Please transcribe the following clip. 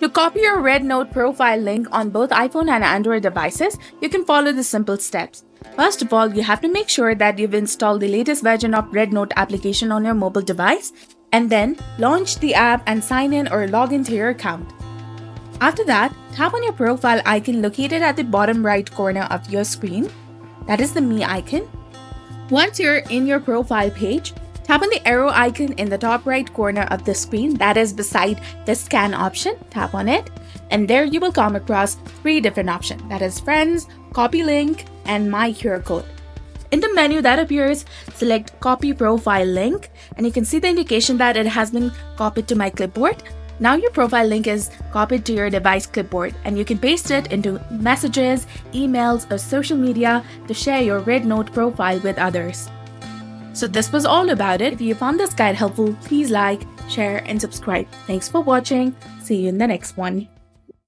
To copy your REDnote profile link on both iPhone and Android devices, you can follow the simple steps. First of all, you have to make sure that you've installed the latest version of REDnote application on your mobile device, and then launch the app and sign in or log into your account. After that, tap on your profile icon located at the bottom right corner of your screen. That is the Me icon. Once you're in your profile page, tap on the arrow icon in the top right corner of the screen, that is beside the scan option. Tap on it, and there you will come across 3 different options, that is Friends, Copy Link, and My QR Code. In the menu that appears, select Copy Profile Link, and you can see the indication that it has been copied to my clipboard. Now your profile link is copied to your device clipboard, and you can paste it into messages, emails, or social media to share your REDnote profile with others. So this was all about it. If you found this guide helpful, please like, share, and subscribe. Thanks for watching. See you in the next one.